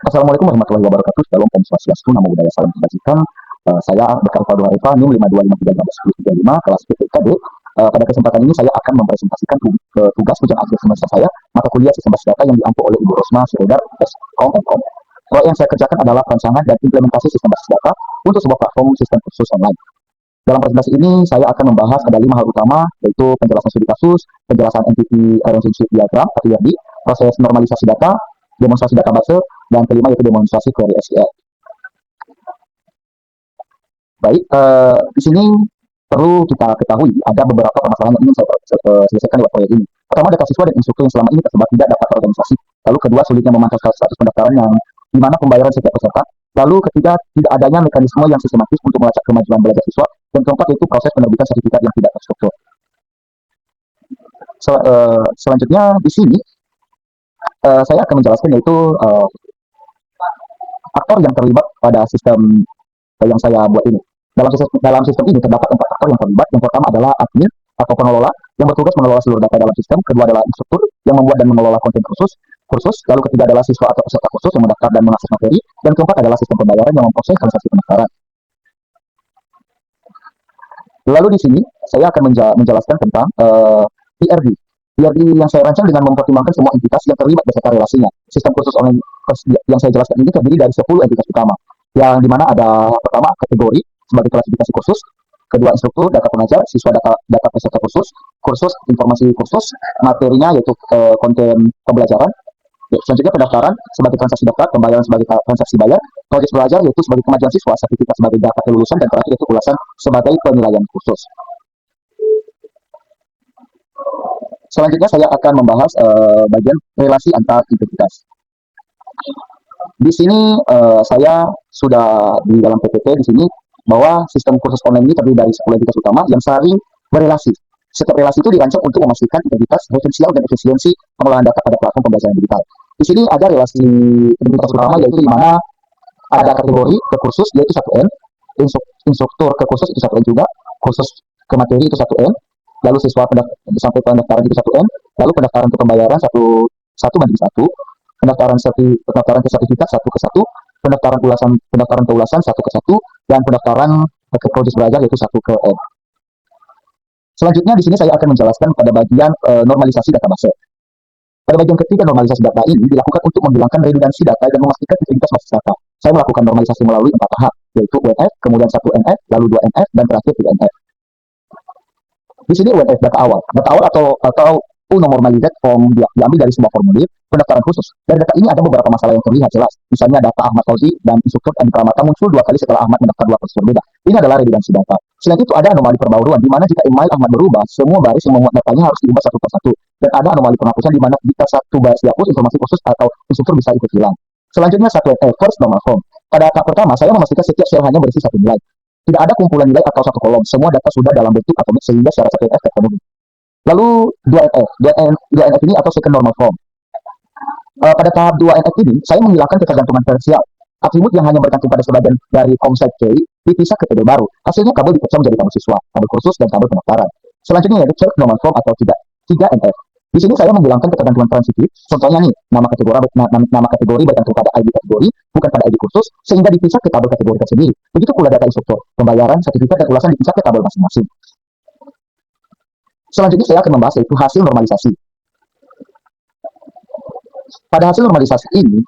Assalamualaikum warahmatullahi wabarakatuh. Shalom, Om Swastiastu, Namo Buddhaya, Salam Kebajikan. Saya Bekal Faldo Harifa, NIM 5253151035, kelas PPKD. Pada kesempatan ini saya akan mempresentasikan tugas ujian akhir semester saya, mata kuliah sistem basis data yang diampu oleh Ibu Rosma Siregar, SKOM, MKOM. Proyek yang saya kerjakan adalah perancangan dan implementasi sistem basis data untuk sebuah platform sistem kursus online. Dalam presentasi ini, saya akan membahas ada 5 hal utama, yaitu penjelasan studi kasus, penjelasan entity relationship diagram, atau ERD, proses normalisasi data, demonstrasi database, dan kelima yaitu demonstrasi query SQL. Baik, di sini perlu kita ketahui ada beberapa permasalahan yang ingin saya selesaikan lewat proyek ini. Pertama, data siswa dan instruktur yang selama ini tersebar tidak dapat terorganisasi. Lalu kedua, sulitnya memantau status pendaftaran yang di mana pembayaran setiap peserta. Lalu ketiga, tidak adanya mekanisme yang sistematis untuk melacak kemajuan belajar siswa. Dan keempat, yaitu proses penerbitan sertifikat yang tidak terstruktur. Selanjutnya di sini saya akan menjelaskan yaitu aktor yang terlibat pada sistem yang saya buat ini. Dalam sistem ini terdapat 4 aktor yang terlibat. Yang pertama adalah admin atau pengelola yang bertugas mengelola seluruh data dalam sistem. Kedua adalah instruktur yang membuat dan mengelola konten kursus. Lalu ketiga adalah siswa atau peserta kursus yang mendaftar dan mengakses materi. Dan keempat adalah sistem pembayaran yang memproses transaksi pendaftaran. Lalu di sini saya akan menjelaskan tentang PRD. PRD yang saya rancang dengan mempertimbangkan semua entitas yang terlibat beserta relasinya. Sistem kursus online yang saya jelaskan ini terdiri dari 10 entitas utama, yang dimana ada pertama kategori sebagai klasifikasi kursus, kedua instruktur, data pengajar, siswa, data peserta kursus, informasi kursus, materinya yaitu konten pembelajaran. Selanjutnya pendaftaran sebagai transaksi daftar, pembayaran sebagai transaksi bayar, progres belajar yaitu sebagai kemajuan siswa, sertifikat sebagai data kelulusan, dan terakhir yaitu ulasan sebagai penilaian kursus. Selanjutnya saya akan membahas bagian relasi antar entitas. Di sini saya sudah di dalam PPT di sini bahwa sistem kursus online ini terdiri dari 10 entitas utama yang saling berelasi. Setiap relasi itu dirancang untuk memastikan integritas, potensial, dan efisiensi pengelolaan data pada platform pembelajaran digital. Di sini ada relasi entitas utama yaitu di mana ada kategori ke kursus yaitu 1N, instruktur ke kursus itu 1N juga, kursus ke materi itu 1N, lalu siswa sampai pendaftaran itu 1N, lalu pendaftaran ke pembayaran 1 banding 1, pendaftaran ke sertifikat 1 ke 1, pendaftaran ke ulasan 1 ke 1, dan pendaftaran ke proses belajar yaitu 1 ke N. Selanjutnya di sini saya akan menjelaskan pada bagian normalisasi database. Pada bagian ketiga, normalisasi data ini dilakukan untuk menghilangkan redundansi data dan memastikan integritas basis data. Saya melakukan normalisasi melalui 4 tahap, yaitu UNF, kemudian 1NF, lalu 2NF, dan terakhir 3NF. Di sini UNF data awal atau normalized form diambil dari sebuah formulir pendaftaran khusus. Dari data ini ada beberapa masalah yang terlihat jelas. Misalnya data Ahmad Fauzi dan instruktur Andi Pramata muncul 2 kali setelah Ahmad mendaftar 2 kursus berbeda. Ini adalah redundansi data. Selain itu ada anomali perbaruan di mana jika email Ahmad berubah, semua baris yang memuat datanya harus diubah satu persatu. Dan ada anomali penghapusan di mana jika satu baris dihapus, informasi kursus atau instruktur bisa ikut hilang. Selanjutnya 1NF, first normal form. Pada tahap pertama, saya memastikan setiap sel hanya berisi 1 nilai. Tidak ada kumpulan nilai atau 1 kolom. Semua data sudah dalam bentuk atomik sehingga syarat 1NF terpenuhi. Lalu 2NF ini atau second normal form. Pada tahap 2NF ini, saya menghilangkan ketergantungan potensial. Atribut yang hanya bergantung pada sebagian dari konsep K dipisah ke tabel baru. Hasilnya kabel dipecah menjadi tabel siswa, tabel kursus, dan tabel pendaftaran. Selanjutnya yaitu third normal form atau 3NF. Di sini saya menghilangkan ketergantungan transitif. Contohnya nih, nama kategori bergantung pada ID kategori, bukan pada ID kursus, sehingga dipisah ke tabel kategori tersendiri. Begitu pula data instruktur, pembayaran, sertifikat, dan ulasan dipisah ke tabel masing-masing. Selanjutnya saya akan membahas yaitu hasil normalisasi. Pada hasil normalisasi ini,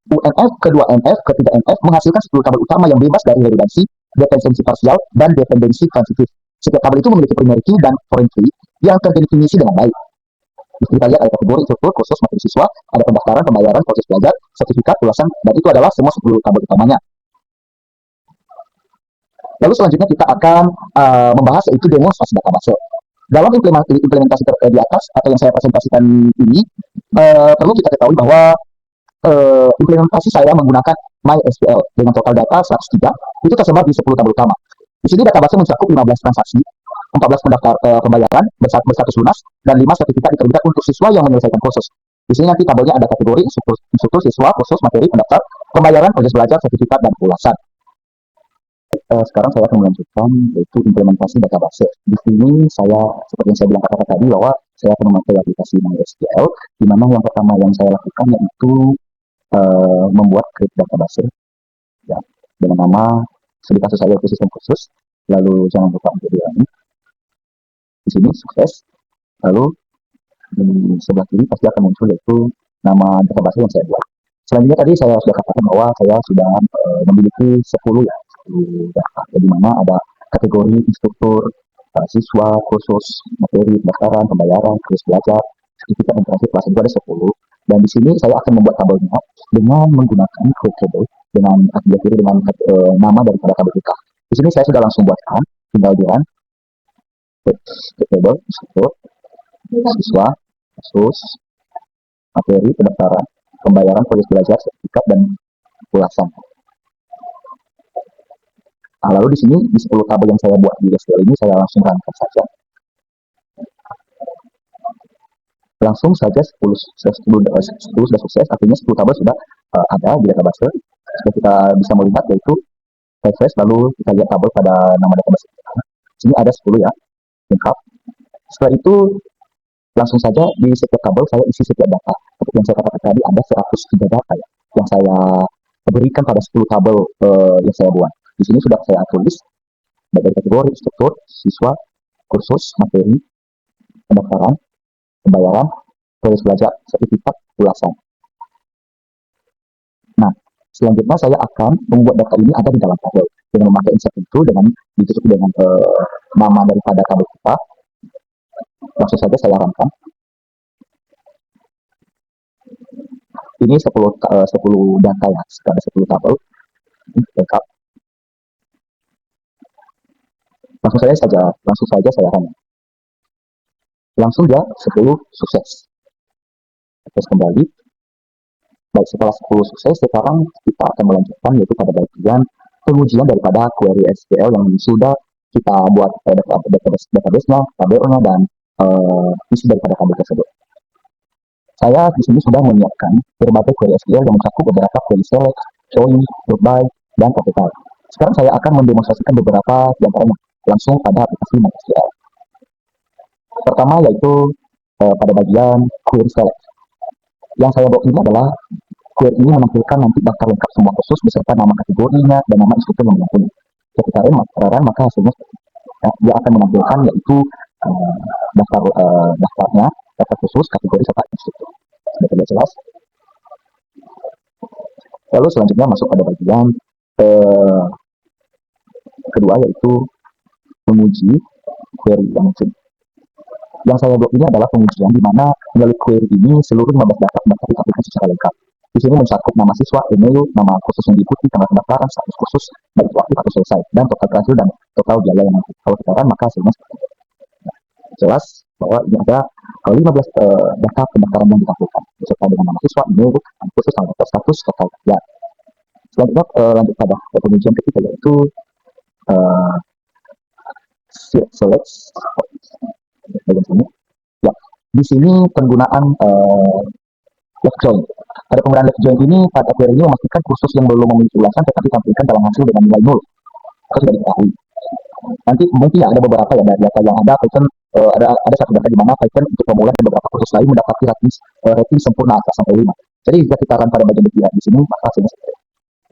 UNF, ke-2NF, ke-3NF menghasilkan 10 tabel utama yang bebas dari redundansi, dependensi parsial, dan dependensi transitif. Setiap tabel itu memiliki primary key dan foreign key yang terdefinisi dengan baik. Kita lihat ada kategori instruktur, kursus, materi siswa, ada pendaftaran, pembayaran, proses belajar, sertifikat, ulasan, dan itu adalah semua 10 tabel utamanya. Lalu selanjutnya kita akan membahas yaitu demonstrasi database. Dalam implementasi di atas atau yang saya presentasikan ini, perlu kita ketahui bahwa implementasi saya menggunakan MySQL dengan total data 103, itu tersebar di 10 tabel utama. Di sini database mencakup 15 transaksi, 14 pembayaran berstatus lunas, dan 5 sertifikat diterbitkan untuk siswa yang menyelesaikan kursus. Di sini nanti tabelnya ada kategori instruktur, siswa, kursus, materi, pendaftar, pembayaran, proses belajar, sertifikat, dan ulasan. Sekarang saya akan melanjutkan yaitu implementasi database. Di sini saya seperti yang saya bilang kata tadi bahwa saya akan memakai aplikasi MySQL, di mana yang pertama yang saya lakukan yaitu membuat create database ya, dengan nama studi kasus saya itu sistem khusus. Lalu jangan lupa untuk diulangi di sini sukses. Lalu di sebelah kiri pasti akan muncul yaitu nama database yang saya buat. Selanjutnya tadi saya sudah katakan bahwa saya sudah memiliki 10 ya, 10 data, di mana ada kategori instruktur, siswa, kursus, materi, pendaftaran, pembayaran, tugas belajar, sertifikat internship kelas itu ada 10. Dan di sini saya akan membuat tabelnya dengan menggunakan create table dengan kiri dengan nama daripada tabel kita. Di sini saya sudah langsung buatkan, tinggal di run create table, instruktur, siswa, kursus, materi, pendaftaran, pembayaran, tugas belajar, sertifikat, dan ulasan. Nah, lalu di sini di 10 tabel yang saya buat di SQL ini saya langsung runkan saja. Langsung saja 10 sudah sukses, artinya 10 tabel sudah ada di database. Sudah kita bisa melihat yaitu refresh, lalu kita lihat tabel pada nama database. Sini ada 10 ya, lengkap. Setelah itu langsung saja di setiap tabel saya isi setiap data. Seperti yang saya katakan tadi ada 103 data ya, yang saya berikan pada 10 tabel yang saya buat. Di sini sudah saya tulis dari kategori instruktur, siswa, kursus, materi, pendaftaran, pembayaran, tugas belajar, sertifikat, ulasan. Nah, selanjutnya saya akan membuat data ini ada di dalam tabel dengan memakai insert itu dengan ditutup dengan nama daripada tabel kita. Langsung saja saya ramkan. Ini 10 data ya, ada 10 tabel lengkap. Langsung saja saya run. Langsung dia 10 sukses. Terus kembali. Baik, setelah 10 sukses, sekarang kita akan melanjutkan yaitu pada bagian pengujian daripada query SQL yang sudah kita buat database-nya, tabelnya, dan isi daripada tabel tersebut. Saya di sini sudah menyiapkan berbagai query SQL yang mencakup beberapa query select, join, group by, dan total. Sekarang saya akan mendemonstrasikan beberapa di antaranya langsung pada aplikasi MySQL. Pertama yaitu pada bagian query select. Yang saya bawa ini adalah query ini menampilkan nanti daftar lengkap semua kursus beserta nama kategorinya dan nama instruktur yang menampilkan. Ketika run maka hasilnya ya, dia akan menampilkan yaitu daftarnya, daftar khusus, kategori serta instruktur. Sudah tidak jelas. Lalu selanjutnya masuk pada bagian kedua yaitu menguji query yang saya buat ini adalah pengujian di mana melalui query ini seluruh 15 data ditampilkan secara lengkap. Di sini mencakup nama siswa, email, nama kursus yang diikuti, tanggal pendaftaran, status kursus, baik itu aktif atau selesai, dan total hasil dan total biaya yang kalau kita run maka hasilnya seperti itu. Nah, jelas bahwa ini ada 15 data pendaftaran yang ditampilkan beserta dengan nama siswa, email, kursus, tanggal status, total biaya. Selanjutnya lanjut pada pengujian ketiga yaitu select bagian sini. Ya, di sini penggunaan left join. Pada penggunaan left join ini pada query ini memastikan kursus yang belum memiliki ulasan tetapi ditampilkan dalam hasil dengan nilai 0. Itu sudah diketahui. Nanti mungkin ya ada beberapa ya dari data yang ada Python ada satu data di mana Python untuk pemula dan beberapa kursus lain mendapati rating sempurna atas sampai 5. Jadi jika kita run pada bagian di sini maka hasilnya seperti itu.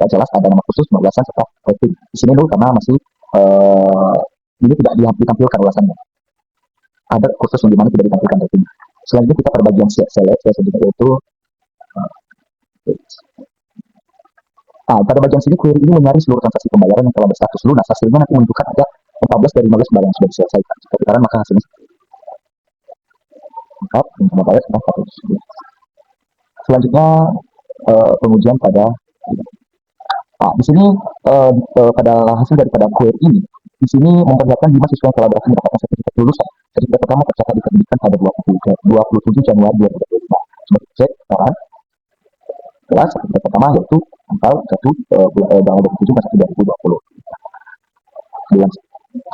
Ya, jelas ada nama kursus, ulasan serta rating. Di sini dulu karena masih ini tidak ditampilkan ulasannya. Ada kursus yang dimana tidak ditampilkan rating. Selanjutnya kita pada bagian select yaitu pada bagian sini query ini menyaring seluruh transaksi pembayaran yang telah berstatus lunas. Hasilnya nanti menunjukkan ada 14 dari 15 pembayaran yang sudah diselesaikan. Jika kita maka hasilnya lengkap dengan bayar sudah 400. Selanjutnya pengujian pada di sini pada hasil daripada query ini di sini memperlihatkan 5 siswa yang telah berhasil mendapatkan sertifikat lulusan. Sertifikat pertama tercatat diterbitkan pada 27 Januari 2025. Sebagai cek sekarang kelas sertifikat pertama yaitu tanggal 1 tanggal 27 Maret 2020. Bulan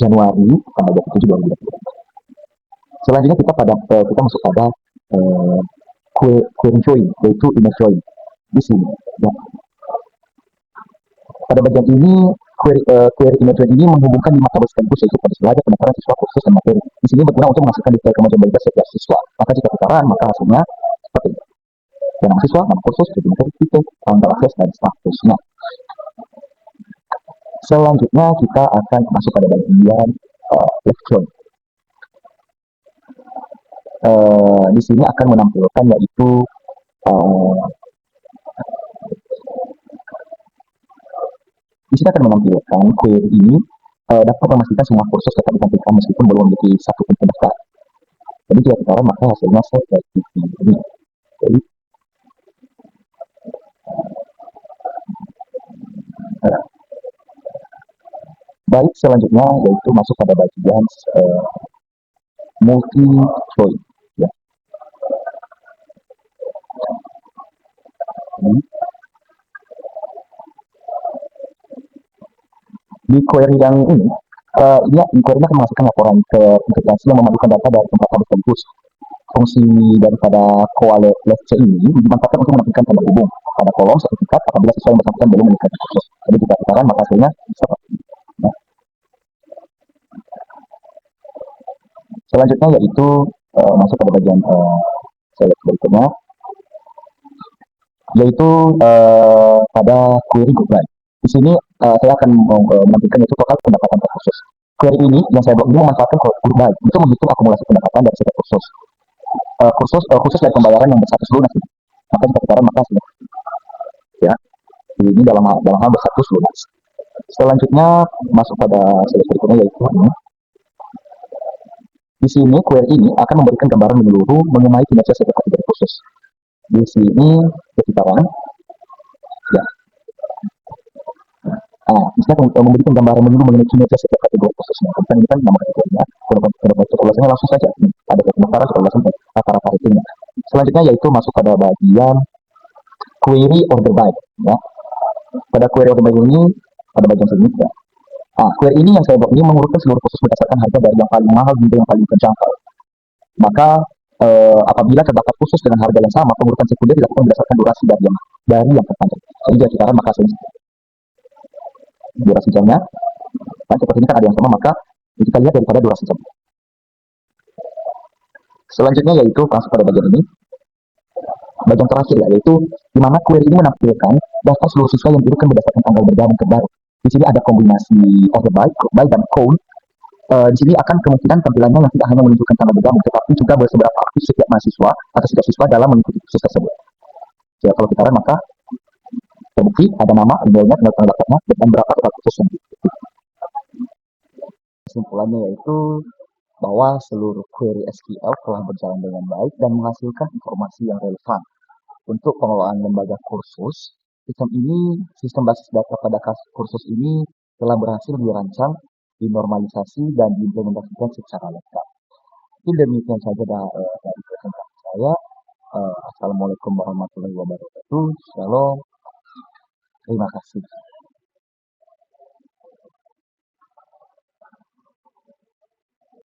Januari tanggal 27 2020. Selanjutnya kita masuk pada query join yaitu image join di sini. Ya. Pada bagian ini query image join ini menghubungkan 5 tabel sekaligus yaitu pada belajar, pendaftaran siswa, kursus, dan materi. Di sini berguna untuk menghasilkan detail kemajuan belajar setiap siswa. Maka jika kita run maka hasilnya seperti ini. Dan mahasiswa, nama kursus, judul materi, titik, tanggal akses, dan statusnya. Selanjutnya kita akan masuk pada bagian left join. Di sini akan menampilkan yaitu uh, di sini akan menampilkan query ini dapat memastikan semua kursus dapat ditampilkan meskipun belum memiliki satu pun pendaftar. Jadi jika kita maka hasilnya seperti ini. Jadi baik, selanjutnya yaitu masuk pada bagian multi choice. Ya. Di query yang ini, ini query akan menghasilkan laporan ke integrasi yang memadukan data dari tempat tabel sekaligus. Fungsi daripada coalesce ini dimanfaatkan untuk menampilkan tanda hubung pada kolom sertifikat apabila siswa yang bersangkutan belum menikah kursus. Jadi jika kita maka hasilnya seperti ini. Nah, selanjutnya yaitu masuk pada bagian select berikutnya, yaitu pada query group line. Di sini saya akan menampilkan itu total pendapatan per kursus. Query ini yang saya buat ini memanfaatkan group line untuk menghitung akumulasi pendapatan dari setiap kursus. Khusus dari pembayaran yang berstatus lunas. Maka jika kita maka hasilnya ya ini dalam hal berstatus lunas. Selanjutnya masuk pada seleksi berikutnya yaitu ini. Di sini query ini akan memberikan gambaran menyeluruh mengenai kinerja setiap kategori kursus. Di sini sekitaran ya. Misalnya memberikan gambaran menyeluruh mengenai kinerja setiap kategori kursusnya. Kan ini kan nama kategorinya, kebetulannya langsung saja. Ada pendaftaran sampai rata-rata ratingnya. Selanjutnya yaitu masuk pada bagian query order by. Ya. Pada query order by ini pada bagian sini ya. Query ini yang saya buat ini mengurutkan seluruh kursus berdasarkan harga dari yang paling mahal hingga yang paling terjangkau. Maka apabila terdapat kursus dengan harga yang sama, pengurutan sekunder dilakukan berdasarkan durasi dari yang terpanjang. Jadi jika kita maka durasi jamnya, kan seperti ini kan ada yang sama, maka kita lihat daripada durasi jam. Selanjutnya yaitu masuk pada bagian ini, bagian terakhir yaitu di mana query ini menampilkan daftar seluruh siswa yang diurutkan berdasarkan tanggal bergabung terbaru. Di sini ada kombinasi order by, dan count. Di sini akan kemungkinan tampilannya yang tidak hanya menunjukkan tanggal bergabung, tetapi juga seberapa aktif setiap mahasiswa atau setiap siswa dalam mengikuti kursus tersebut. Jadi kalau kita maka terbukti ada nama, emailnya, tanggal pendaftarnya, dan berapa total kursus yang diikuti. Kesimpulannya yaitu bahwa seluruh query SQL telah berjalan dengan baik dan menghasilkan informasi yang relevan untuk pengelolaan lembaga kursus. Sistem basis data pada kursus ini telah berhasil dirancang, dinormalisasi, dan diimplementasikan secara lengkap. Mungkin demikian saja dari presentasi saya. Assalamualaikum warahmatullahi wabarakatuh. Shalom. Terima kasih.